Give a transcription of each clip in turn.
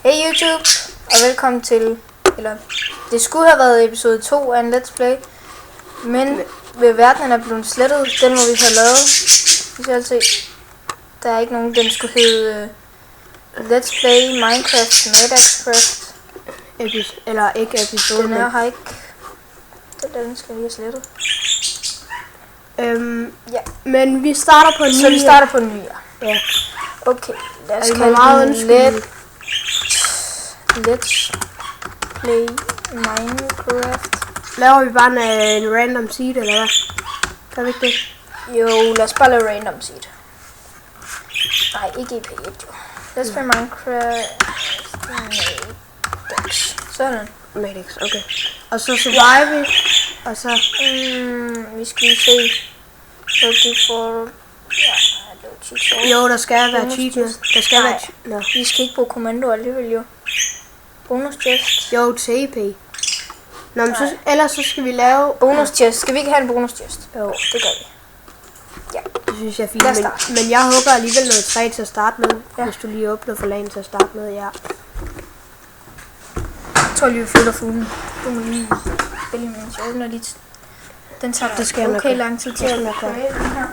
Hey YouTube, og velkommen til, eller det skulle have været episode 2 af en Let's Play, men ved verdenen er blevet slettet, den må vi have lavet. Vi skal se, der er ikke nogen, den skulle hedde Let's Play Minecraft Madaxcraft. Eller ikke episode. Den her har ikke, den skal vi have slettet. Ja. Men vi starter på en ny. Så vi starter på en ny, ja. Okay, lad os kalde den Let's Play Minecraft. Laver vi bare en random seed, eller hvad? Kan vi ikke det? Jo, lad os bare lave random seed. Nej, ikke EP1 jo. Let's Play Minecraft Madax. Sådan. Madax, okay. Og så survive vi. Og så... vi skal lige se. Så det får... Ja, det var cheat. Jo, der skal være cheat. Der skal være no. Vi skal ikke bruge kommando alligevel jo. Bonus chest. Jo, TP. Nå, men så, ellers så skal vi lave... Bonus chest. Skal vi ikke have en bonus chest? Jo, det gør vi. Ja. Det synes jeg er fint, men jeg hugger alligevel noget træ til at starte med. Ja. Hvis du lige åbner for lagen til at starte med, ja. Jeg tror lige, vi flytter fuglen. Du må lige spille, mens jeg åbner lidt. Den tager det skal okay lang tid til at køre den her.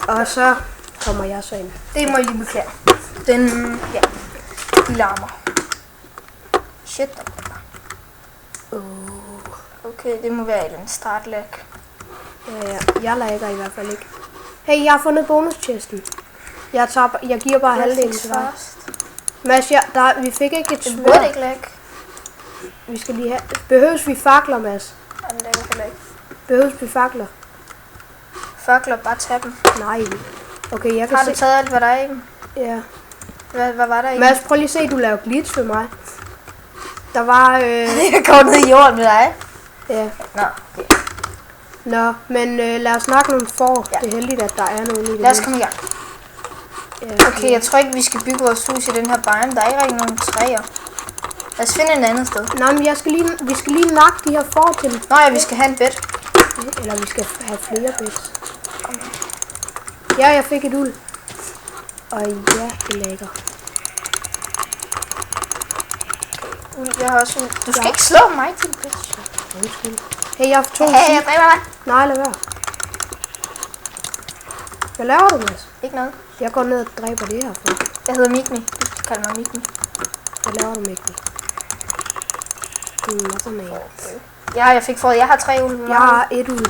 Og så kommer jeg så ind. Det må I lige beklage. Den, ja, de larmer. Shit, der kommer. Okay, det må være en startlag. Ja, jeg lagger i hvert fald ikke. Hey, jeg har fundet bonuschesten. Jeg giver bare halvdelen til dig. Mads, vi fik ikke et sværd. Det burde ikke lag. Vi skal lige have... Behøves vi fakler, Mads? Jamen, det er heller ikke. Behøves vi fakler? Fakler, bare tag dem. Nej. Okay, jeg kan Har du taget alt, hvad der er i dem? Ja. Hvad var der i? Mads, prøv lige at se, du laver glitch for mig. Der var... Jeg går ned i jorden med dig. Ja. Nå, okay. Nå, men lad os snakke nogle får. Ja. Det er heldigt, at der er nogen i det. Lad os komme i gang. Ja, okay, jeg tror ikke, vi skal bygge vores hus i den her biome. Der er ikke rigtig nogen træer. Lad os finde et andet sted. Nej, men vi skal lige nakke de her får til. Nå ja, vi skal have en bed. Eller vi skal have flere beds. Ja, jeg fik et uld. Og ja, det er lækker. Jeg har også uld. Du skal ikke slå mig til bitch. Undskyld. Hey, jeg har 2 Hey, jeg dræber dig. Nej, lad være. Hvad laver du, Mads? Ikke noget. Jeg går ned og dræber det her for. Jeg hedder Migmi. Du skal kalde mig Migmi. Hvad laver du, Migmi? Ja, jeg fik fået. Jeg har 3 uld. Jeg har 1 uld.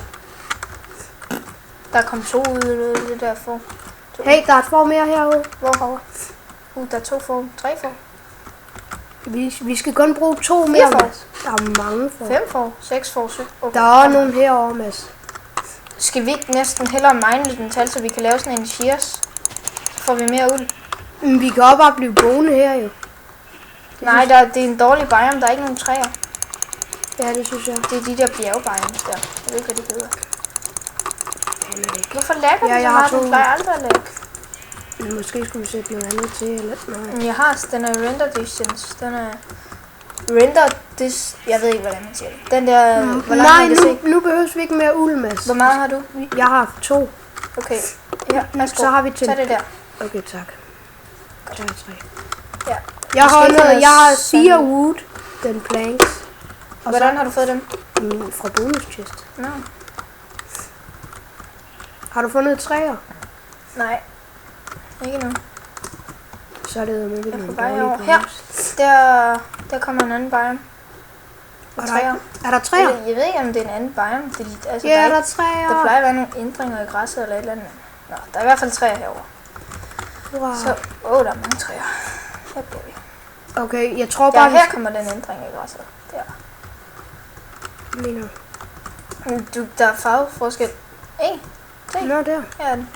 Der kom 2 ud af det der får. Hey, der er et får mere herude. Hvorfor? Der er 2 får. 3 får. Vi skal kun bruge 2 mere, Mads. Der er mange får. 5 får. 6 får. 7. Okay. Der er nogen herovre, Mads. Skal vi ikke næsten hellere mine lidt metal, så vi kan lave sådan en shears? Så får vi mere uld. Men vi kan også bare blive boende her, jo. Nej, det er en dårlig biome. Der er ikke nogen træer. Ja, det synes jeg. Det er de der bjergbiomes der. Jeg ved ikke, hvad de hedder. Hvorfor lagger ja, den så meget? Den plejer aldrig at lagge. Måske skulle vi sætte noget andet til, eller nej. Jeg har, den er render distance. Den er render dis... Jeg ved ikke, hvordan man siger det. Den der... Hvor nej, nu behøves vi ikke mere uld, Mads. Hvor meget har du? Jeg har 2. Okay. Ja, så har vi til. Tag det der. Okay, tak. Godt. Der er 3. Ja. Jeg har 4 wood, den planks. Og hvordan har du fået dem? Fra bonus chest. Nå. Har du fundet træer? Nej. Ikke nu. Så er det med en dårlig her. Der kommer en anden biome. Og træer. Er der træer? Jeg ved ikke, om det er en anden biome. Altså, ja, der er træer. Der plejer at være nogle ændringer i græsset eller et eller andet. Nå, der er i hvert fald træer herovre. Wow. Så, der er mange træer. Her bliver vi. Okay, jeg tror bare... Ja, her kommer den ændring i græsset. Der. Mener du? Der er farveforskel. Hey, se. Nå, der. Her er den.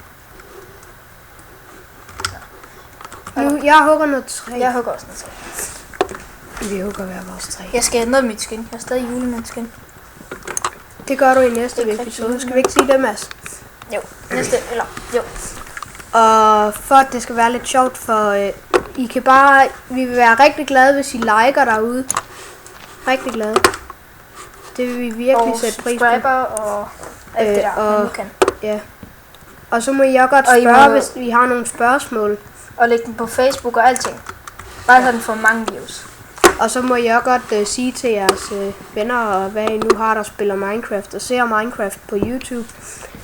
Jeg hugger noget træ. Jeg hugger også noget træ. Vi hugger hver vores træ. Jeg skal ændre mit skin. Jeg er stadig julemandskin. Det gør du i næste episode. Skal vi ikke sige det, Mads? Jo, næste, eller jo. Og for at det skal være lidt sjovt, for I kan bare, vi vil være rigtig glade, hvis I liker derude. Rigtig glade. Det vil vi virkelig og sætte pris på. subscriber og alt det der, og- man nu kan. Ja. Og så må I også godt Og I spørge, må- hvis I har nogle spørgsmål. Og lægge den på Facebook og alting. Bare så den får mange views. Og så må I også godt sige til jeres venner, og hvad I nu har, der spiller Minecraft og ser Minecraft på YouTube.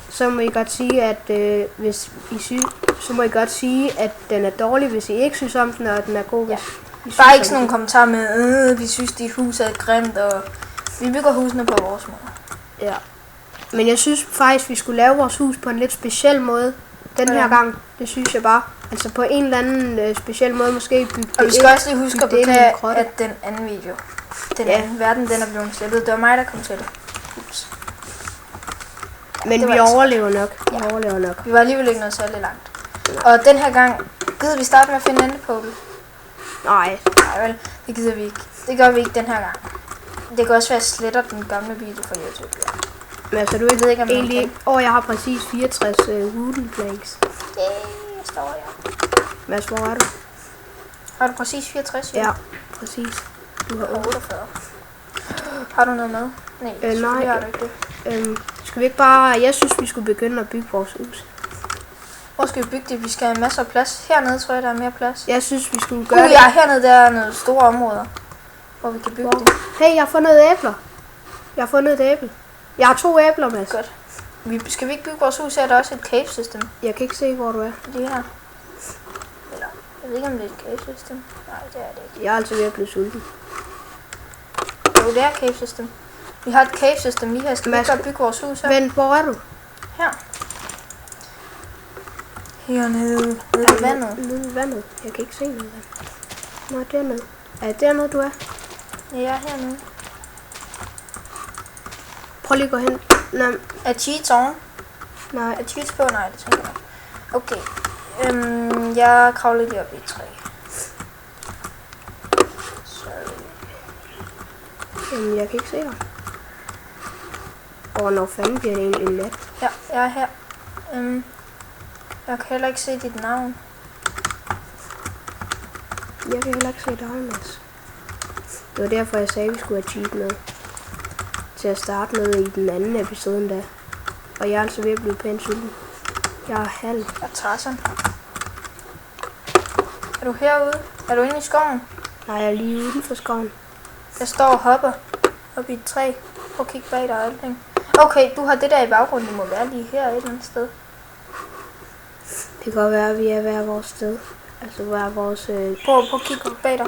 Så må I godt sige, at hvis I så må I godt sige, at den er dårlig, hvis I ikke synes om den, og at den er god, hvis I synes Bare ikke om sådan nogle kommentarer med, vi synes dit hus er grimt, og vi bygger husene på vores måde. den. Ja. Men jeg synes faktisk, vi skulle lave vores hus på en lidt speciel måde den her Ja. gang. Det synes jeg bare. Altså på en eller anden speciel måde, måske bygge Og vi det skal ind. også lige huske at bygge det ind i en beklage, grotte. at den anden video, den Ja. anden verden, den er blevet slettet. Det var mig, der kom til det. Ups. Men det var vi ikke så overlever nok. Vi Ja. overlever nok. Vi var alligevel ikke noget særlig langt. Og den her gang, gider vi starte med at finde endepål? Nej. Nej vel, det gider vi ikke. Det gør vi ikke den her gang. Det kan også være, at jeg sletter den gamle video fra YouTube. Ja. Men altså, du Jeg ved ikke, om man egentlig... jeg har præcis 64 wooden planks. Yay, jeg står her. Mads, hvor er du? Har du præcis 64? Ja, præcis. Du har 8. 48. Har du noget med? Nej, nej. har du ikke det. Skal vi ikke bare... Jeg synes, vi skulle begynde at bygge vores hus. Hvor skal vi bygge det? Vi skal have masser af plads. Hernede tror jeg, der er mere plads. Jeg synes, vi skulle gøre det. Ja, hernede der er nogle store områder, hvor vi kan bygge det. Hey, jeg har fundet æbler. Jeg har fundet et æble. Jeg har 2 æbler, Mads. Godt. Skal vi ikke bygge vores hus? Her er der også et cave system. Jeg kan ikke se, hvor du er. Lige her. Eller, jeg ved ikke, om det er et cave system. Nej, det er det ikke. Jeg er altså ved at blive sulten. Jo, det er et cave system. Vi har et cave system lige her. Skal vi Mads, ikke godt bygge vores hus her? Vent, hvor er du? Her. Hernede. Nede i vandet. Nede i vandet. Jeg kan ikke se noget vand. Nå, dernede. Er det dernede, du er? Ja, jeg er hernede. Prøv lige at gå hen. Nej, Er cheats on? nej. Er cheats på? Nej, det tænker jeg. Okay. Jeg kravler lige op i et træ. Sorry. Jamen, jeg kan ikke se dig. Når fanden bliver det egentlig nat? Ja, jeg er her. Jeg kan heller ikke se dit navn. Jeg kan heller ikke se dig, Mads. Det var derfor, jeg sagde, at vi skulle have cheat med. Til at starte med i den anden episode endda. Og jeg er altså ved at blive pænt sulten. Jeg er halv. Jeg er Tarzan. Er du herude? Er du inde i skoven? Nej, jeg er lige uden for skoven. Jeg står og hopper op i et træ. Prøv at kigge bag dig og alting. Okay, du har det der i baggrunden. Det må være lige her et eller andet sted. Det kan godt være, at vi er hver vores sted. Altså hver vores... Prøv at kigge bag dig.